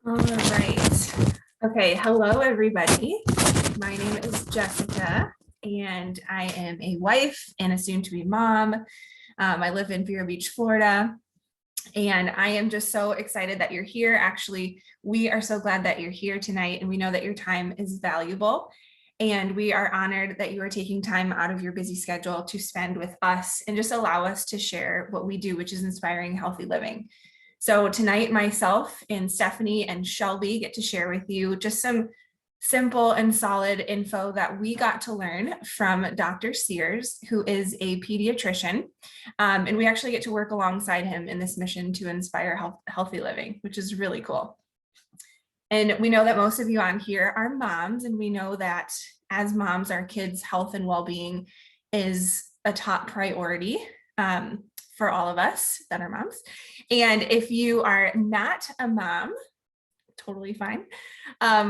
All right. Okay. Hello, everybody. My name is Jessica, and I am a wife and a soon-to-be mom. I live in Vero Beach, Florida, and I am just so excited that you're here. Actually, we are so glad that you're here tonight, and we know that your time is valuable. And we are honored that you are taking time out of your busy schedule to spend with us and just allow us to share what we do, which is inspiring healthy living. So tonight, myself and Stephanie and Shelby get to share with you just some simple and solid info that we got to learn from Dr. Sears, who is a pediatrician. And we actually get to work alongside him in this mission to inspire healthy living, which is really cool. And we know that most of you on here are moms, and we know that as moms, our kids' health and well-being is a top priority for all of us that are moms. And if you are not a mom, totally fine.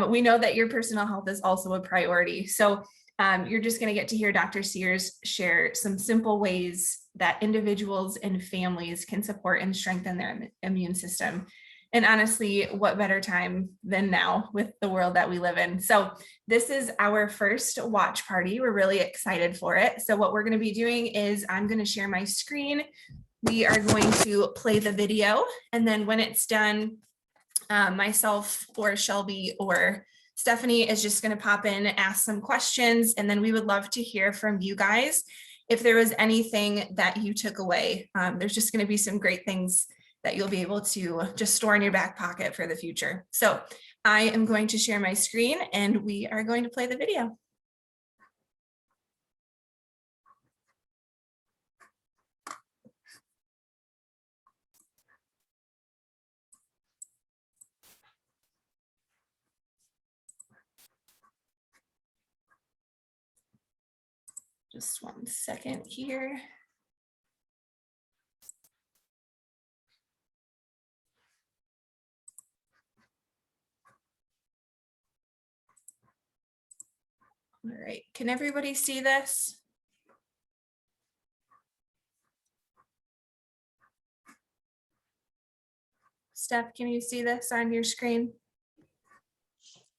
We know that your personal health is also a priority. So you're just going to get to hear Dr. Sears share some simple ways that individuals and families can support and strengthen their immune system. And honestly, what better time than now with the world that we live in? So this is our first watch party. We're really excited for it. So what we're going to be doing is I'm going to share my screen. We are going to play the video. And then when it's done, myself or Shelby or Stephanie is just going to pop in, ask some questions, and then we would love to hear from you guys. If there was anything that you took away, there's just going to be some great things that you'll be able to just store in your back pocket for the future. So I am going to share my screen and we are going to play the video. Just 1 second here. All right, can everybody see this? Steph, can you see this on your screen?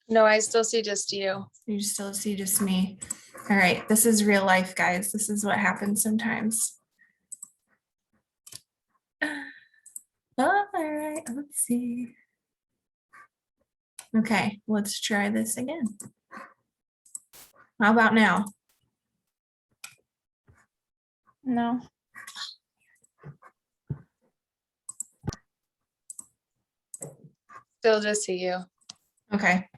No, I still see just you. You still see just me. All right, this is real life, guys. This is what happens sometimes. All right, let's see. Okay, let's try this again. How about now? No. Still just see you. Okay.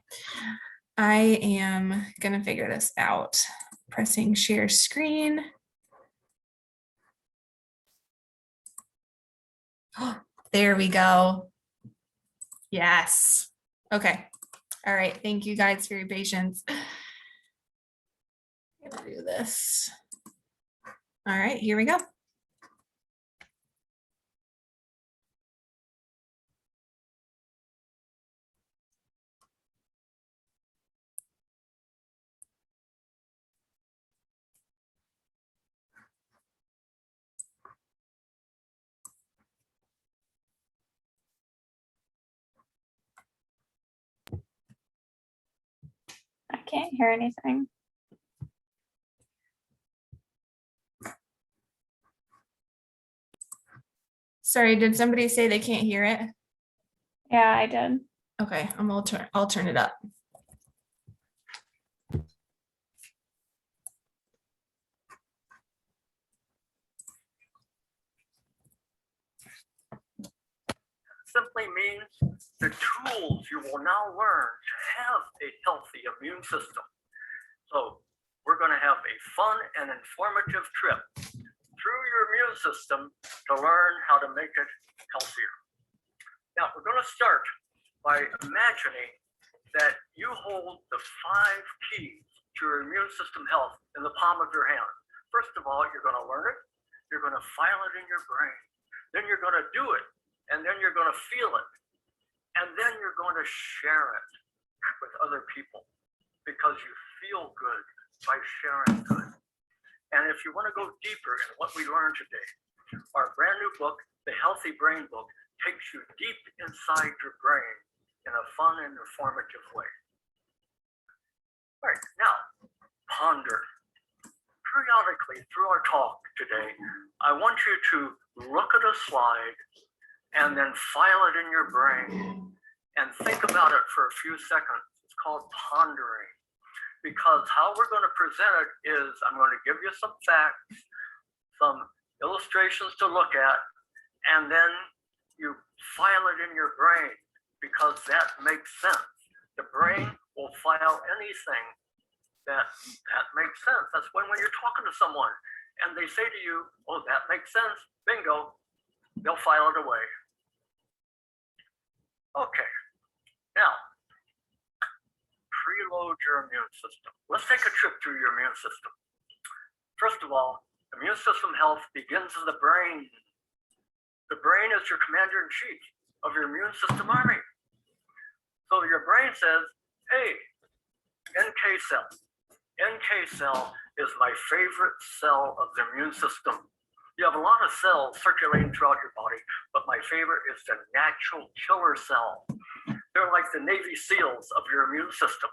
I am gonna figure this out. Pressing share screen. There we go. Yes. Okay. All right. Thank you guys for your patience. I'm gonna do this. All right, here we go. I can't hear anything. Sorry, did somebody say they can't hear it? Yeah, I did. Okay, I'll turn it up. Simply means the tools you will now learn to have a healthy immune system. So we're going to have a fun and informative trip through your immune system to learn how to make it healthier. Now we're going to start by imagining that you hold the 5 keys to your immune system health in the palm of your hand. First of all, you're going to learn it. You're going to file it in your brain. Then you're going to do it. And then you're going to feel it. And then you're going to share it with other people because you feel good by sharing good. And if you want to go deeper in what we learned today, our brand new book, The Healthy Brain Book, takes you deep inside your brain in a fun and informative way. All right, now ponder. Periodically through our talk today, I want you to look at a slide and then file it in your brain and think about it for a few seconds. It's called pondering, because how we're going to present it is I'm going to give you some facts, some illustrations to look at, and then you file it in your brain because that makes sense. The brain will file anything that makes sense. That's when you're talking to someone and they say to you, oh, that makes sense, bingo, they'll file it away. Okay, now, preload your immune system. Let's take a trip through your immune system. First of all, immune system health begins in the brain. The brain is your commander-in-chief of your immune system army. So your brain says, hey, NK cell. NK cell is my favorite cell of the immune system. You have a lot of cells circulating throughout your body, but my favorite is the natural killer cell. They're like the Navy SEALs of your immune system.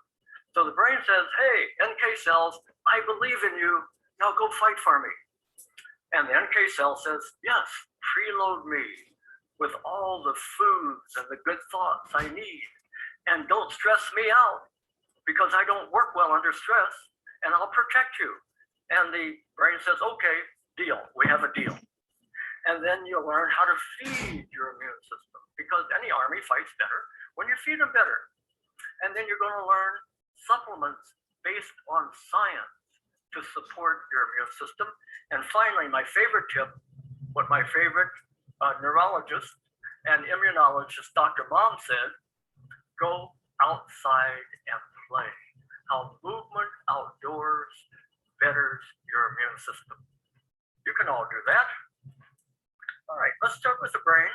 So the brain says, hey, NK cells, I believe in you. Now go fight for me. And the NK cell says, yes, preload me with all the foods and the good thoughts I need. And don't stress me out because I don't work well under stress, and I'll protect you. And the brain says, okay, deal, we have a deal. And then you'll learn how to feed your immune system, because any army fights better when you feed them better. And then you're going to learn supplements based on science to support your immune system. And finally, my favorite tip, what my favorite neurologist and immunologist, Dr. Mom, said, go outside and play. How movement outdoors betters your immune system. You can all do that. All right, let's start with the brain.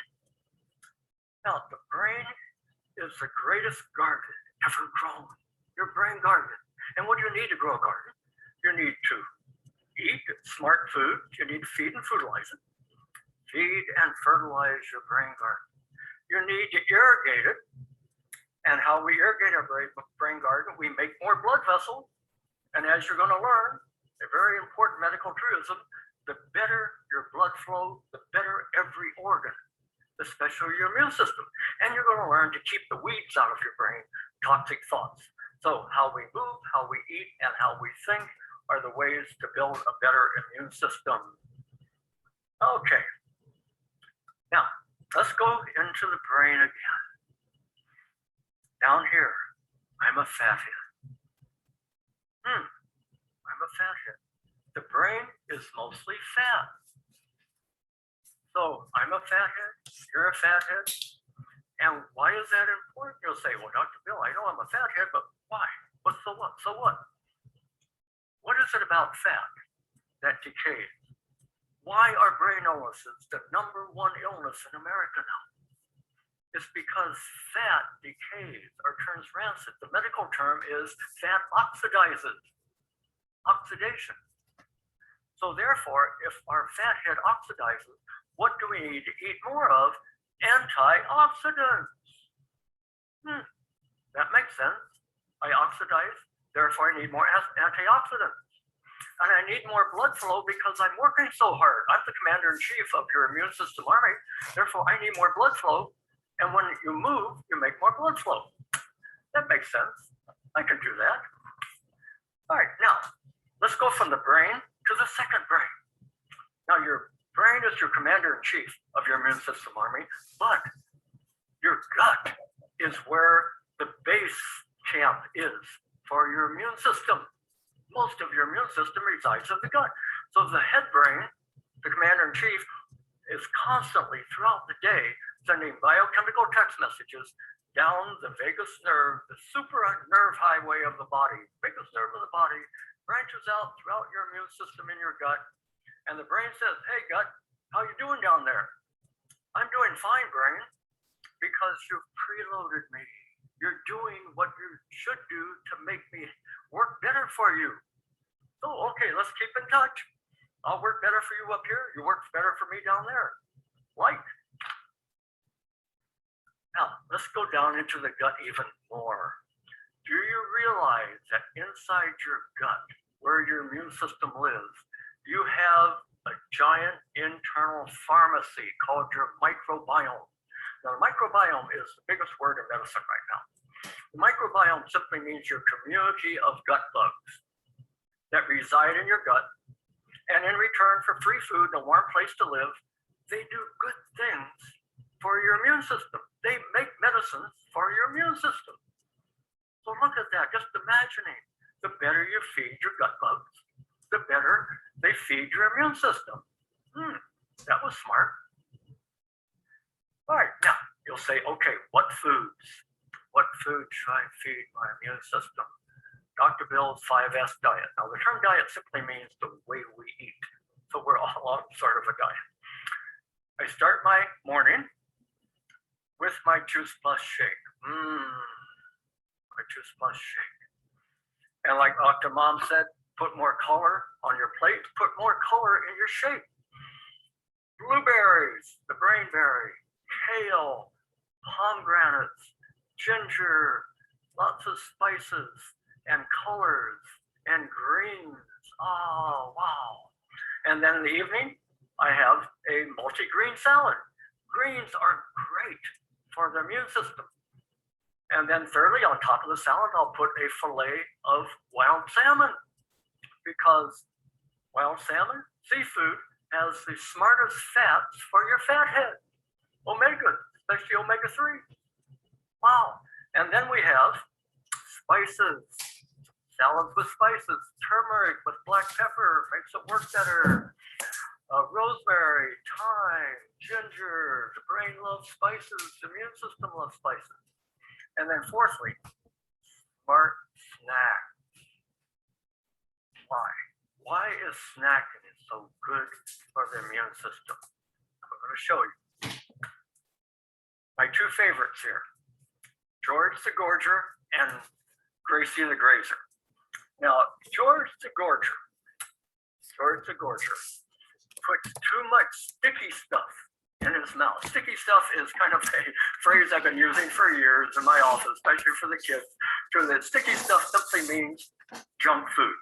Now, the brain is the greatest garden ever grown, your brain garden. And what do you need to grow a garden? You need to eat smart food. You need to feed and fertilize it. Feed and fertilize your brain garden. You need to irrigate it. And how we irrigate our brain garden, we make more blood vessels. And as you're going to learn, a very important medical truism, the better your blood flow, the better every organ, especially your immune system. And you're going to learn to keep the weeds out of your brain, toxic thoughts. So how we move, how we eat, and how we think are the ways to build a better immune system. Okay. Now, let's go into the brain again. Down here, I'm a fathead. I'm a fathead. The brain is mostly fat. So I'm a fathead, you're a fathead. And why is that important? You'll say, well, Dr. Bill, I know I'm a fathead, but why? What's the what? So what? What is it about fat that decays? Why are brain illnesses the #1 illness in America now? It's because fat decays or turns rancid. The medical term is fat oxidizes, oxidation. So therefore, if our fat head oxidizes, what do we need to eat more of? Antioxidants. That makes sense. I oxidize, therefore I need more antioxidants. And I need more blood flow because I'm working so hard. I'm the commander-in-chief of your immune system army. Therefore, I need more blood flow. And when you move, you make more blood flow. That makes sense. I can do that. All right, now, let's go from the brain to the second brain. Now, your brain is your commander-in-chief of your immune system army, but your gut is where the base camp is for your immune system. Most of your immune system resides in the gut. So the head brain, the commander-in-chief, is constantly throughout the day sending biochemical text messages down the vagus nerve, the super nerve highway of the body. Vagus nerve of the body branches out throughout your immune system in your gut. And the brain says, hey, gut, how you doing down there? I'm doing fine, brain, because you've preloaded me. You're doing what you should do to make me work better for you. So, okay, let's keep in touch. I'll work better for you up here. You work better for me down there. Like. Now, let's let's go down into the gut even more. Do you realize that inside your gut, where your immune system lives, you have a giant internal pharmacy called your microbiome? Now, the microbiome is the biggest word in medicine right now. The microbiome simply means your community of gut bugs that reside in your gut. And in return for free food and a warm place to live, they do good things for your immune system. They make medicines for your immune system. So look at that, just imagining the better you feed your gut bugs, the better they feed your immune system. That was smart. All right, now you'll say, okay, what foods? What food should I feed my immune system? Dr. Bill's 5S diet. Now the term diet simply means the way we eat. So we're all on sort of a diet. I start my morning with my Juice Plus shake. My Juice Plus shake. And like Dr. Mom said, put more color on your plate, put more color in your shake. Blueberries, the brainberry, kale, pomegranates, ginger, lots of spices and colors and greens. Oh, wow. And then in the evening, I have a multi-green salad. Greens are great for the immune system. And then thirdly, on top of the salad, I'll put a fillet of wild salmon, because wild salmon, seafood, has the smartest fats for your fat head. Omega, especially omega-3. Wow. And then we have spices, salads with spices, turmeric with black pepper, makes it work better. Rosemary, thyme, ginger, the brain loves spices, the immune system loves spices. And then fourthly, smart snack. Why? Why is snacking so good for the immune system? I'm going to show you. My two favorites here, George the Gorger and Gracie the Grazer. Now, George the Gorger puts too much sticky stuff in his mouth. Sticky stuff is kind of a phrase I've been using for years in my office, especially for the kids. So that sticky stuff simply means junk food.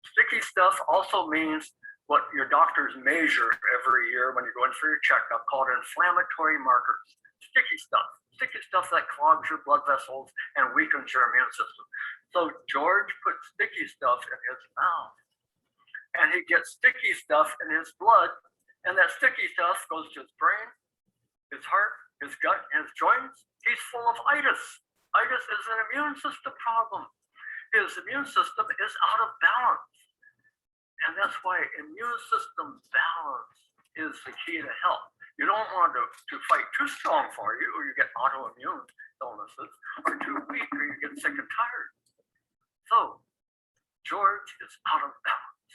Sticky stuff also means what your doctors measure every year when you go in for your checkup, called inflammatory markers. Sticky stuff that clogs your blood vessels and weakens your immune system. So George puts sticky stuff in his mouth, and he gets sticky stuff in his blood, and that sticky stuff goes to his brain, his heart, his gut, and his joints. He's full of itis. Itis is an immune system problem. His immune system is out of balance. And that's why immune system balance is the key to health. You don't want to fight too strong for you, or you get autoimmune illnesses, or too weak, or you get sick and tired. So George is out of balance.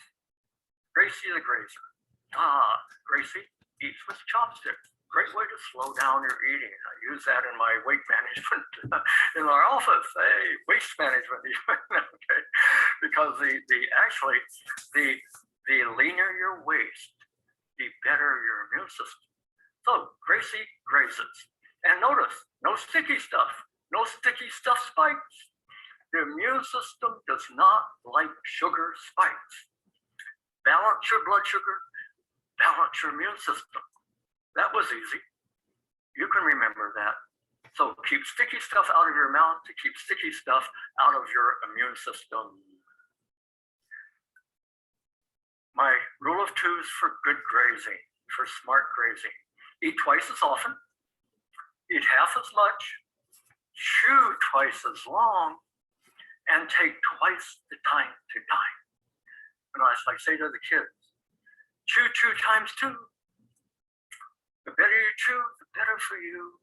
Gracie the Grazer. Gracie eats with chopsticks. Great way to slow down your eating. I use that in my weight management in our office. Hey, waste management, okay? Because the leaner your waist, the better your immune system. So Gracie grazes. And notice, no sticky stuff. No sticky stuff spikes. The immune system does not like sugar spikes. Balance your blood sugar, balance your immune system. That was easy. You can remember that. So keep sticky stuff out of your mouth to keep sticky stuff out of your immune system. My rule of twos for good grazing, for smart grazing. Eat twice as often, eat half as much, chew twice as long, and take twice the time to dine. And as I say to the kids, chew 2 times 2. The better you chew, the better for you.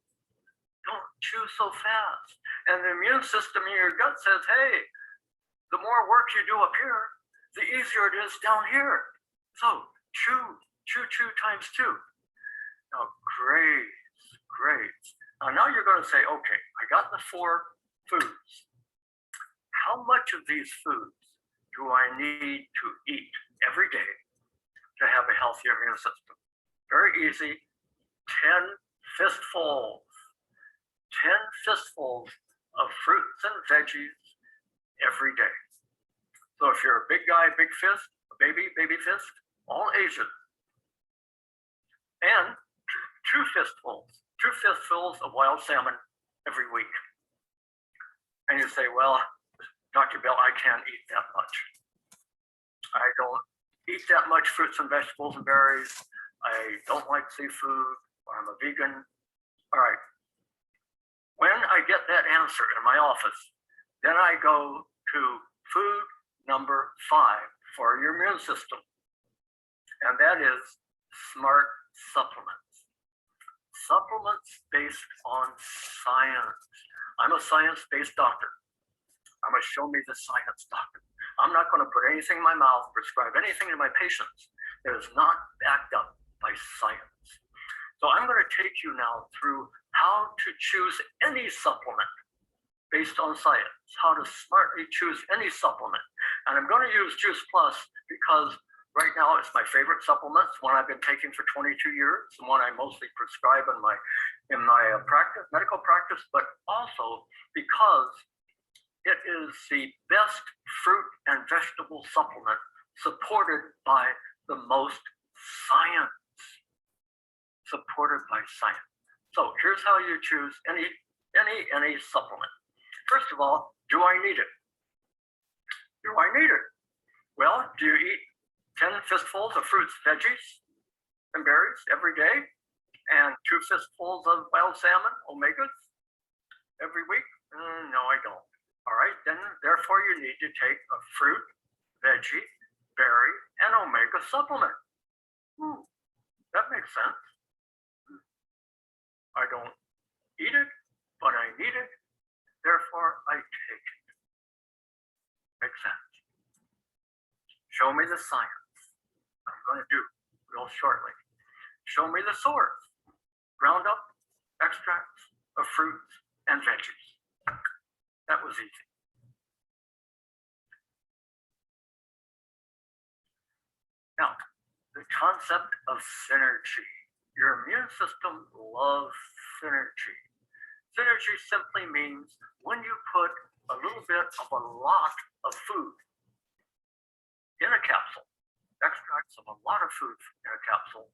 Don't chew so fast. And the immune system in your gut says, hey, the more work you do up here, the easier it is down here. So chew 2 times 2. Now graze. Now you're going to say, okay, I got the 4 foods. How much of these foods do I need to eat every day to have a healthier immune system? Very easy. 10 fistfuls. 10 fistfuls of fruits and veggies every day. So if you're a big guy, big fist, a baby, baby fist, all Asian. And two fistfuls of wild salmon every week. And you say, well, Dr. Bell, I can't eat that much. I don't eat that much fruits and vegetables and berries. I don't like seafood. I'm a vegan. All right. When I get that answer in my office, then I go to food number 5 for your immune system. And that is smart supplements. Supplements based on science. I'm a science-based doctor. I'm a show me the science doctor. I'm not going to put anything in my mouth, prescribe anything to my patients that is not backed up by science. So I'm going to take you now through how to choose any supplement based on science, how to smartly choose any supplement. And I'm going to use Juice Plus because right now it's my favorite supplement. It's one I've been taking for 22 years, and one I mostly prescribe in my practice, medical practice, but also because it is the best fruit and vegetable supplement supported by the most science. Supported by science. So here's how you choose any supplement. First of all, do I need it? Do I need it? Well, do you eat 10 fistfuls of fruits, veggies, and berries every day? And 2 fistfuls of wild salmon, omegas, every week? No, I don't. All right, then therefore you need to take a fruit, veggie, berry, and omega supplement. That makes sense. I don't eat it, but I need it, therefore I take it. Makes sense. Show me the science. I'm going to do real shortly. Show me the source. Ground up extracts of fruits and veggies. That was easy. Now, the concept of synergy. Your immune system loves synergy. Synergy simply means when you put a little bit of a lot of food in a capsule, extracts of a lot of food in a capsule,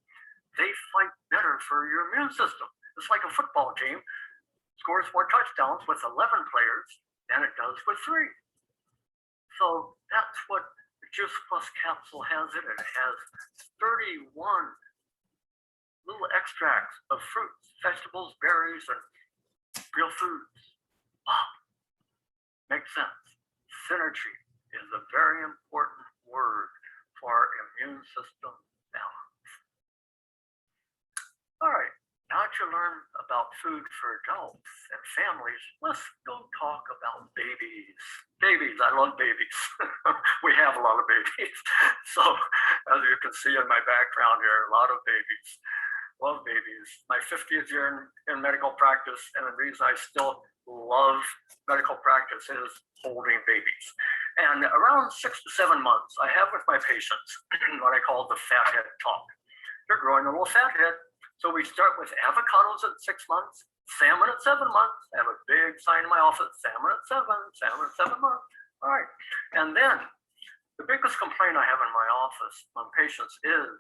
they fight better for your immune system. It's like a football team scores more touchdowns with 11 players than it does with 3. So that's what the Juice Plus capsule has in it. It has 31 little extracts of fruits, vegetables, berries, and real foods. Wow. Makes sense. Synergy is a very important word for immune system balance. All right, now that you learn about food for adults and families, let's go talk about babies. Babies, I love babies. We have a lot of babies. So as you can see in my background here, a lot of babies. Love babies. My 50th year in medical practice, and the reason I still love medical practice is holding babies. And around 6 to 7 months, I have with my patients what I call the fathead talk. They're growing a little fathead. So we start with avocados at 6 months, salmon at 7 months. I have a big sign in my office, salmon at 7, salmon at 7 months. All right. And then the biggest complaint I have in my office on patients is,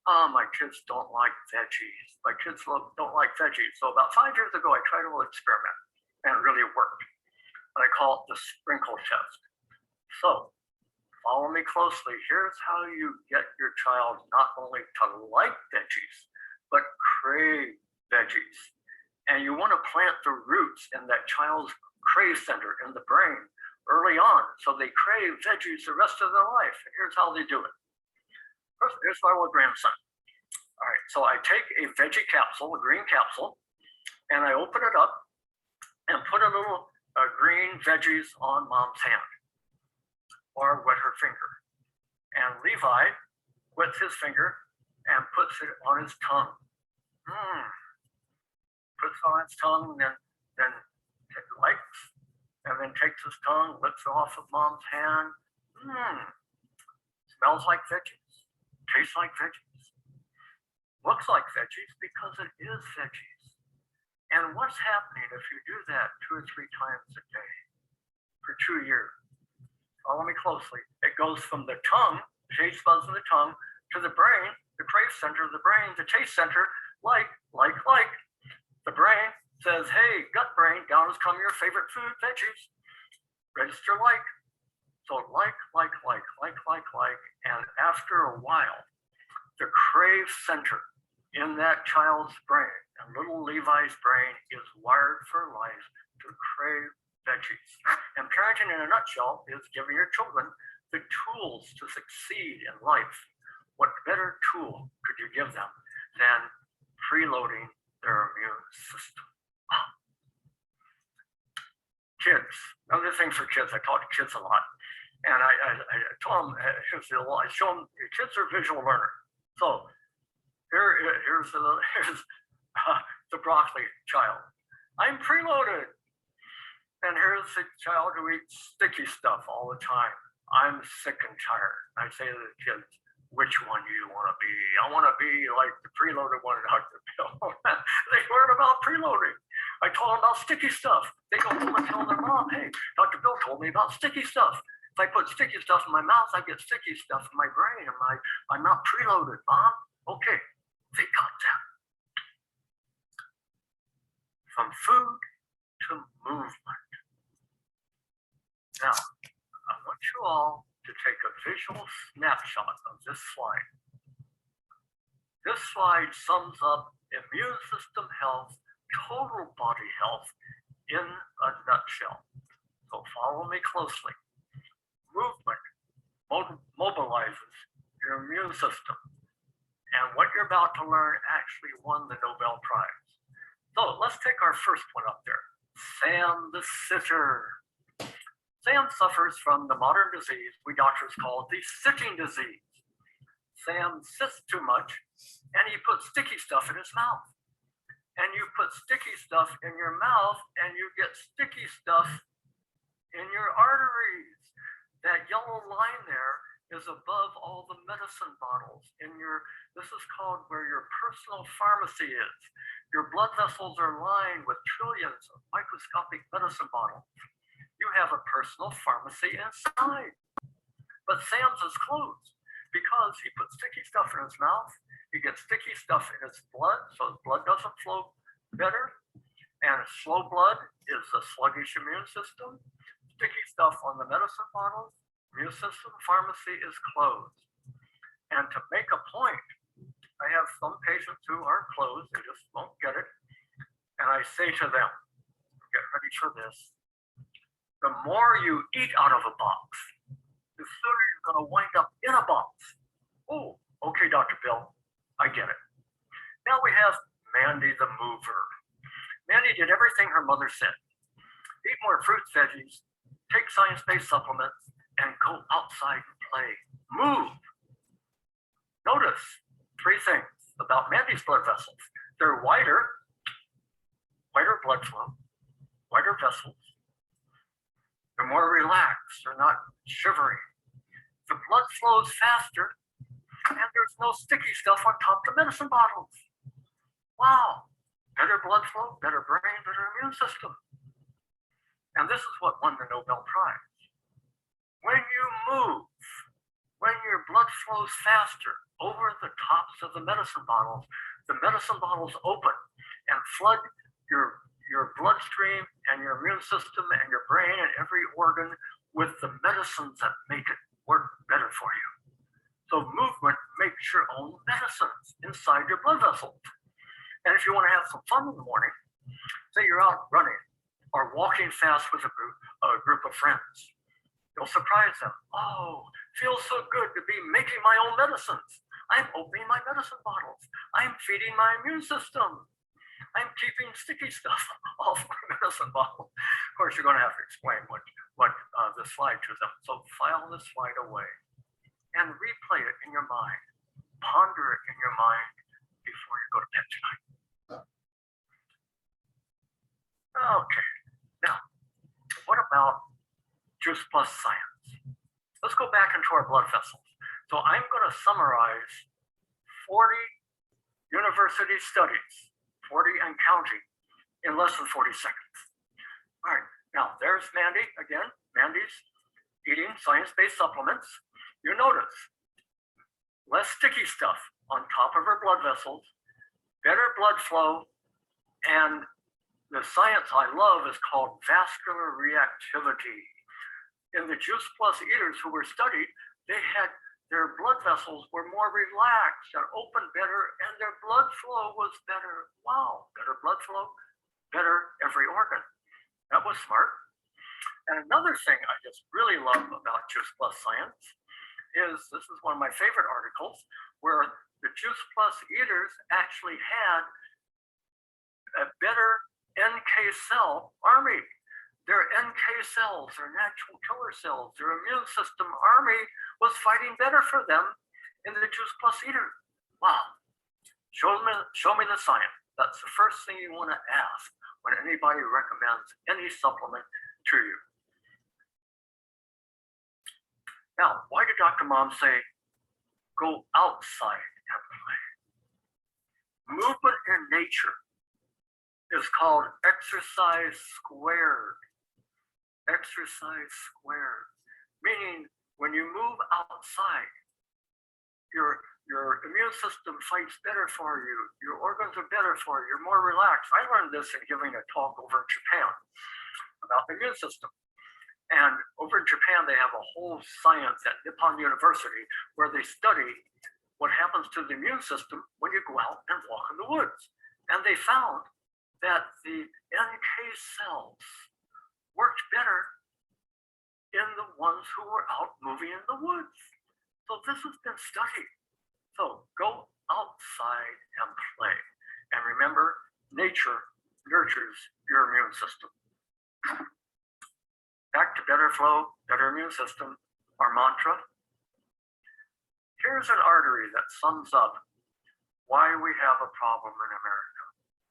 my kids don't like veggies. My kids don't like veggies. So about 5 years ago, I tried a little experiment and it really worked. And I call it the sprinkle test. So follow me closely. Here's how you get your child not only to like veggies, but crave veggies. And you want to plant the roots in that child's crave center in the brain early on, so they crave veggies the rest of their life. And here's how they do it. First, here's my little grandson. All right, so I take a veggie capsule, a green capsule, and I open it up and put a little green veggies on mom's hand or wet her finger. And Levi wets his finger and puts it on his tongue. Puts it on his tongue, then likes, and then takes his tongue, licks it off of mom's hand. Smells like veggies, tastes like veggies, looks like veggies because it is veggies. And what's happening if you do that 2 or 3 times a day for 2 years? Follow me closely. It goes from the tongue, the taste buds in the tongue, to the brain, the crave center of the brain, the taste center, like. The brain says, hey, gut brain, down has come your favorite food, veggies. Register like. So like. And after a while, the crave center in that child's brain, and little Levi's brain is wired for life to crave veggies. And parenting in a nutshell is giving your children the tools to succeed in life. What better tool could you give them than preloading their immune system? Kids, another thing for kids, I talk to kids a lot. And I told them, I show them, kids are visual learners. So here's the broccoli child. I'm preloaded. And here's the child who eats sticky stuff all the time. I'm sick and tired. I say to the kids, which one do you want to be? I want to be like the preloaded one, Dr. Bill. They learn about preloading. I told them about sticky stuff. They go home and tell their mom, hey, Dr. Bill told me about sticky stuff. If I put sticky stuff in my mouth, I get sticky stuff in my brain, and I'm not preloaded, Mom. Okay, they got that. From food to movement. Now, I want you all to take a visual snapshot of this slide. This slide sums up immune system health, total body health in a nutshell. So follow me closely. Movement mobilizes your immune system. And what you're about to learn actually won the Nobel Prize. So let's take our first one up there. Sam the sitter. Sam suffers from the modern disease we doctors call the sitting disease. Sam sits too much and he puts sticky stuff in his mouth. And you put sticky stuff in your mouth and you get sticky stuff in your arteries. That yellow line there is above all the medicine bottles in this is called where your personal pharmacy is. Your blood vessels are lined with trillions of microscopic medicine bottles. You have a personal pharmacy inside. But Sam's is closed because he puts sticky stuff in his mouth. He gets sticky stuff in his blood, so his blood doesn't flow better. And slow blood is a sluggish immune system. Sticky stuff on the medicine bottles, immune system pharmacy is closed. And to make a point, I have some patients who aren't closed, they just won't get it. And I say to them, get ready for this. The more you eat out of a box, the sooner you're going to wind up in a box. Oh, okay, Dr. Bill, I get it. Now we have Mandy the mover. Mandy did everything her mother said. Eat more fruits, veggies, take science-based supplements, and go outside and play. Move. Notice 3 things about Mandy's blood vessels. They're wider blood flow, wider vessels. They're more relaxed. They're not shivering. The blood flows faster, and there's no sticky stuff on top of the medicine bottles. Wow. Better blood flow, better brain, better immune system. And this is what won the Nobel Prize. When you move, when your blood flows faster over the tops of the medicine bottles open and flood your bloodstream and your immune system and your brain and every organ with the medicines that make it work better for you. So movement makes your own medicines inside your blood vessels. And if you want to have some fun in the morning, say you're out running or walking fast with a group of friends, you'll surprise them. Oh, feels so good to be making my own medicines. I'm opening my medicine bottles. I'm feeding my immune system. I'm keeping sticky stuff off my medicine bottle. Of course, you're going to have to explain what the slide to them. So file the slide away and replay it in your mind. Ponder it in your mind before you go to bed tonight. Okay, now, what about Juice Plus science? Let's go back into our blood vessels. So I'm going to summarize 40 university studies, 40 and counting, in less than 40 seconds. All right, now there's Mandy again. Mandy's eating science-based supplements. You notice less sticky stuff on top of her blood vessels, better blood flow, and the science I love is called vascular reactivity. In the Juice Plus eaters who were studied, they had their blood vessels were more relaxed and opened better, and their blood flow was better. Wow, better blood flow, better every organ. That was smart. And another thing I just really love about Juice Plus science is this is one of my favorite articles where the Juice Plus eaters actually had a better NK cell army. Their NK cells, their natural killer cells, their immune system army was fighting better for them in the Juice Plus eater. Wow. Show me the science. That's the first thing you want to ask when anybody recommends any supplement to you. Now, why did Dr. Mom say, go outside and play? Movement in nature is called exercise squared. Exercise squared, meaning when you move outside, your immune system fights better for you, your organs are better for you, you're more relaxed. I learned this in giving a talk over in Japan about the immune system. And over in Japan, they have a whole science at Nippon University where they study what happens to the immune system when you go out and walk in the woods. And they found that the NK cells worked better in the ones who were out moving in the woods. So this has been studied. So go outside and play. And remember, nature nurtures your immune system. Back to better flow, better immune system, our mantra. Here's an artery that sums up why we have a problem in America,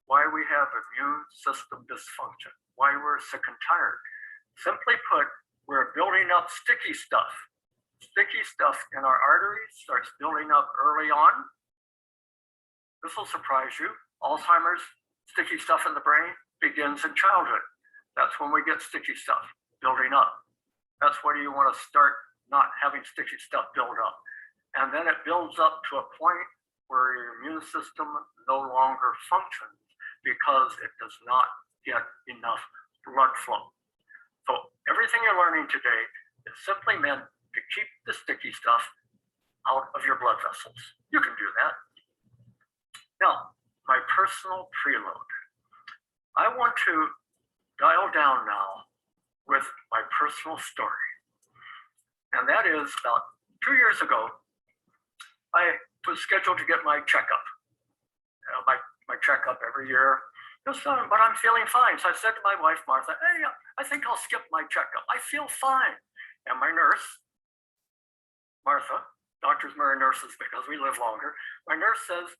why we have immune system dysfunction, why we're sick and tired. Simply put, we're building up sticky stuff. Sticky stuff in our arteries starts building up early on. This will surprise you. Alzheimer's, sticky stuff in the brain begins in childhood. That's when we get sticky stuff building up. That's where you want to start not having sticky stuff build up. And then it builds up to a point where your immune system no longer functions because it does not get enough blood flow. So everything you're learning today is simply meant to keep the sticky stuff out of your blood vessels. You can do that. Now, my personal preload. I want to dial down now with my personal story. And that is about 2 years ago, I was scheduled to get my checkup. My checkup every year. But I'm feeling fine. So I said to my wife, Martha, hey, I think I'll skip my checkup. I feel fine. And my nurse, Martha, doctors marry nurses because we live longer. My nurse says,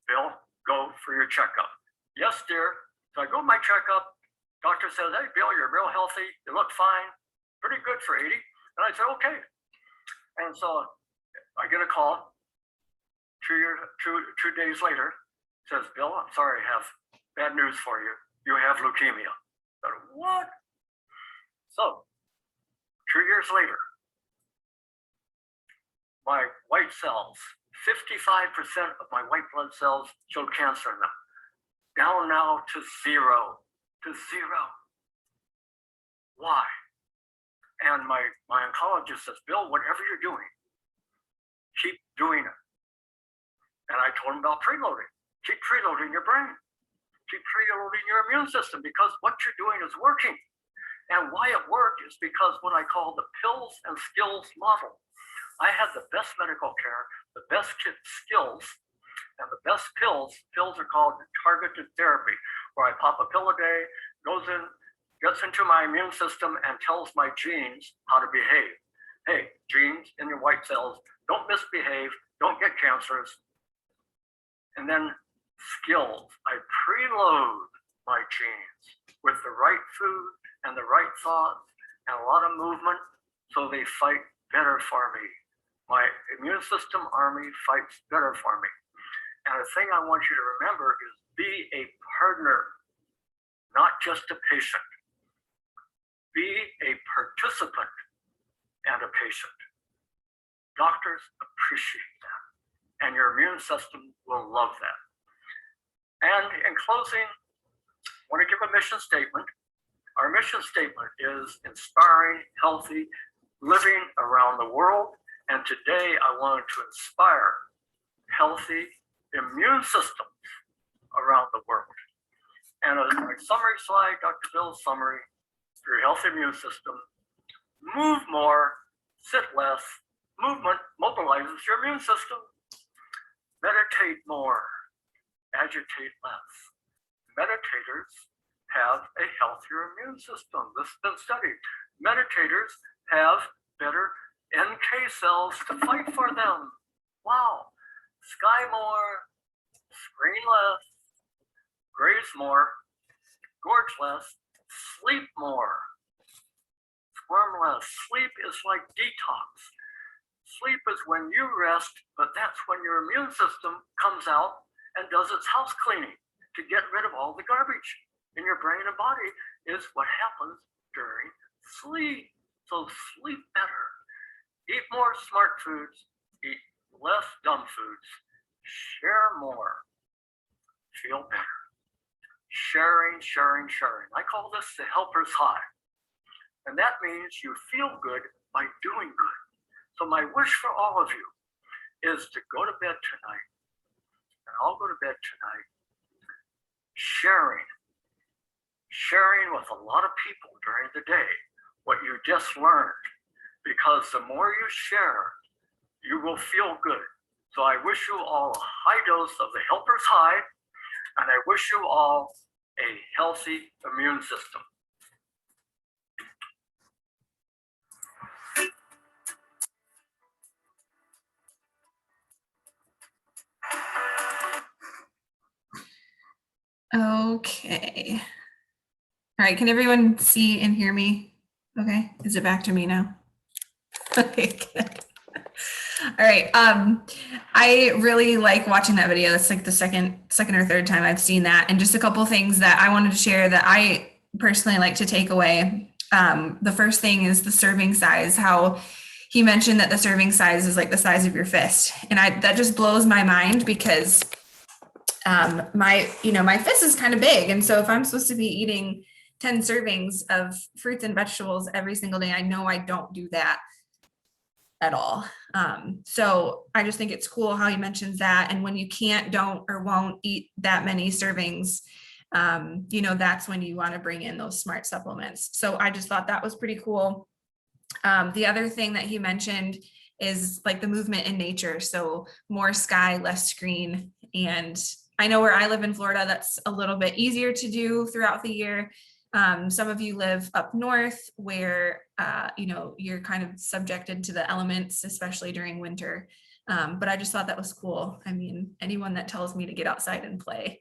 Bill, go for your checkup. Yes, dear. So I go to my checkup. Doctor says, hey, Bill, you're real healthy. You look fine. Pretty good for 80. And I said, okay. And so I get a call 2 days later. Says, Bill, I'm sorry, I have bad news for you. You have leukemia. I said, what? So 2 years later, my white cells, 55% of my white blood cells showed cancer in them. Down now to zero. Why? And my oncologist says, Bill, whatever you're doing, keep doing it. And I told him about preloading. Keep preloading your brain. Keep preloading your immune system because what you're doing is working. And why it worked is because what I call the pills and skills model. I had the best medical care, the best skills, and the best pills. Pills are called targeted therapy, where I pop a pill a day, goes in, gets into my immune system, and tells my genes how to behave. Hey, genes in your white cells, don't misbehave, don't get cancers. And then skills. I preload my genes with the right food and the right thoughts and a lot of movement so they fight better for me. My immune system army fights better for me. And the thing I want you to remember is be a partner just a patient. Be a participant and a patient. Doctors appreciate that, and your immune system will love that. And in closing, I want to give a mission statement. Our mission statement is inspiring healthy living around the world. And today I wanted to inspire healthy immune systems around the world. And as my summary slide, Dr. Bill's summary for your healthy immune system, move more, sit less. Movement mobilizes your immune system. Meditate more, agitate less. Meditators have a healthier immune system. This has been studied. Meditators have better NK cells to fight for them. Wow. Sky more, screen less, graze more, gorge less, sleep more, squirm less. Sleep is like detox. Sleep is when you rest, but that's when your immune system comes out and does its house cleaning to get rid of all the garbage in your brain and body is what happens during sleep. So sleep better. Eat more smart foods, eat less dumb foods, share more, feel better. Sharing, sharing, sharing. I call this the helper's high. And that means you feel good by doing good. So my wish for all of you is to go to bed tonight, and I'll go to bed tonight, sharing with a lot of people during the day what you just learned. Because the more you share, you will feel good. So I wish you all a high dose of the helper's high, and I wish you all a healthy immune system. Okay. All right, can everyone see and hear me? Okay, is it back to me now? Okay, good. All right. I really like watching that video. It's like the second or third time I've seen that. And just a couple of things that I wanted to share that I personally like to take away. The first thing is the serving size, how he mentioned that the serving size is like the size of your fist. And that just blows my mind because my fist is kind of big. And so if I'm supposed to be eating 10 servings of fruits and vegetables every single day, I know I don't do that at all. So I just think it's cool how he mentions that. And when you can't, don't, or won't eat that many servings, that's when you want to bring in those smart supplements. So I just thought that was pretty cool. The other thing that he mentioned is like the movement in nature. So more sky, less screen. And I know where I live in Florida, that's a little bit easier to do throughout the year. Some of you live up north where, you're kind of subjected to the elements, especially during winter. But I just thought that was cool. I mean, anyone that tells me to get outside and play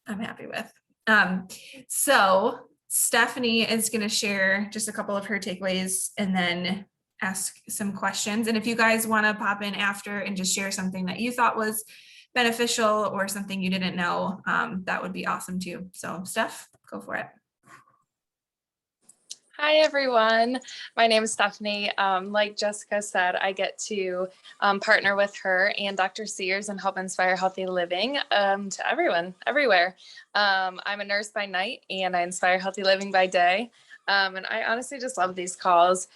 I'm happy with. So Stephanie is going to share just a couple of her takeaways and then ask some questions. And if you guys want to pop in after and just share something that you thought was beneficial or something you didn't know, that would be awesome too. So Steph, go for it. Hi, everyone. My name is Stephanie. Like Jessica said, I get to partner with her and Dr. Sears and help inspire healthy living to everyone, everywhere. I'm a nurse by night and I inspire healthy living by day. And I honestly just love these calls.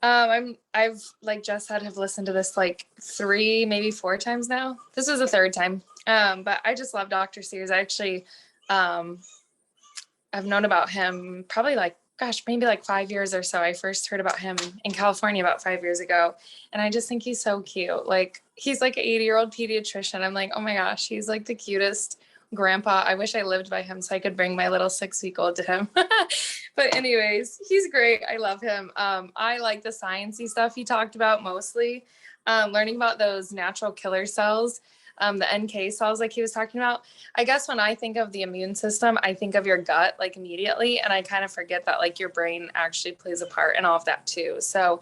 I've, like Jess said, have listened to this like 3, maybe 4 times now. This was the 3rd time. But I just love Dr. Sears. I actually, I've known about him probably maybe 5 years or so. I first heard about him in California about 5 years ago. And I just think he's so cute. Like, he's like an 80-year-old pediatrician. I'm like, oh my gosh, he's like the cutest grandpa. I wish I lived by him so I could bring my little 6-week-old to him. But anyways, he's great. I love him. I like the sciencey stuff he talked about mostly. Learning about those natural killer cells, the NK cells like he was talking about. I guess when I think of the immune system, I think of your gut like immediately. And I kind of forget that like your brain actually plays a part in all of that too. So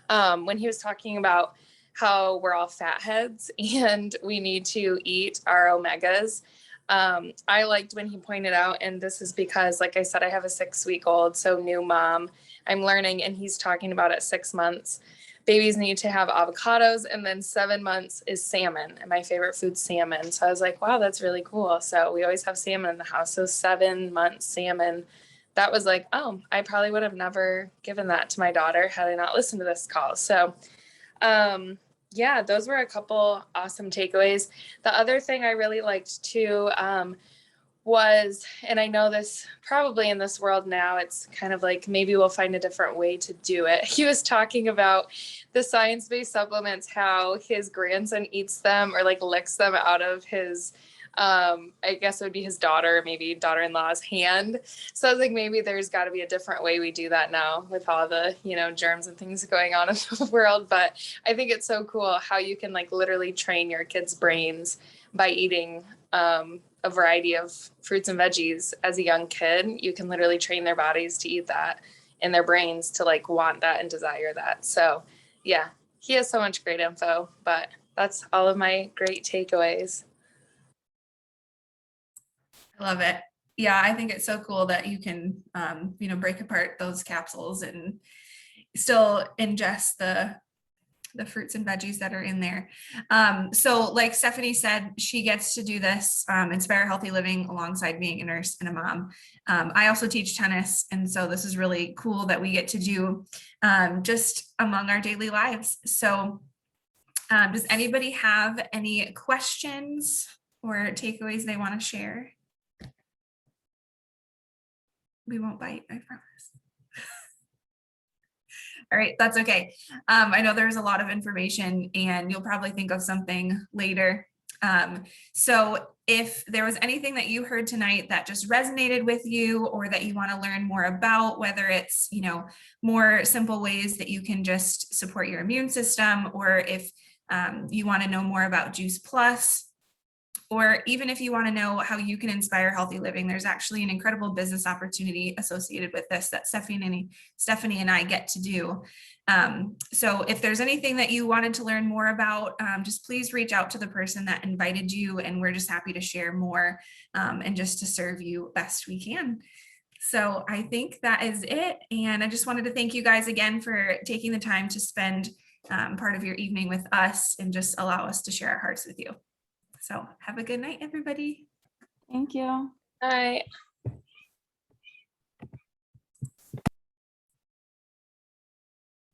when he was talking about how we're all fatheads and we need to eat our omegas, I liked when he pointed out, and this is because, like I said, I have a 6-week-old, so new mom, I'm learning, and he's talking about at 6 months, babies need to have avocados, and then 7 months is salmon, and my favorite food's salmon. So I was like, wow, that's really cool. So we always have salmon in the house. So 7 months salmon. That was like, oh, I probably would have never given that to my daughter had I not listened to this call. So yeah, those were a couple awesome takeaways. The other thing I really liked too was, and I know this probably in this world now, it's kind of like maybe we'll find a different way to do it. He was talking about the science-based supplements, how his grandson eats them or like licks them out of his, I guess it would be his daughter, maybe daughter-in-law's hand. So I was like, maybe there's got to be a different way we do that now with all the, germs and things going on in the world. But I think it's so cool how you can like literally train your kids' brains by eating a variety of fruits and veggies as a young kid. You can literally train their bodies to eat that and their brains to like want that and desire that. So yeah, he has so much great info, but that's all of my great takeaways. I love it. Yeah, I think it's so cool that you can, break apart those capsules and still ingest the fruits and veggies that are in there. So like Stephanie said, she gets to do this, Inspire Healthy Living alongside being a nurse and a mom. I also teach tennis. And so this is really cool that we get to do just among our daily lives. So does anybody have any questions or takeaways they want to share? We won't bite, I promise. All right, that's okay. I know there's a lot of information and you'll probably think of something later. So if there was anything that you heard tonight that just resonated with you or that you want to learn more about, whether it's, more simple ways that you can just support your immune system, or if you want to know more about Juice Plus, or even if you want to know how you can inspire healthy living, there's actually an incredible business opportunity associated with this that Stephanie and I get to do. So if there's anything that you wanted to learn more about, just please reach out to the person that invited you, and we're just happy to share more and just to serve you best we can. So I think that is it. And I just wanted to thank you guys again for taking the time to spend part of your evening with us and just allow us to share our hearts with you. So have a good night, everybody. Thank you. All right.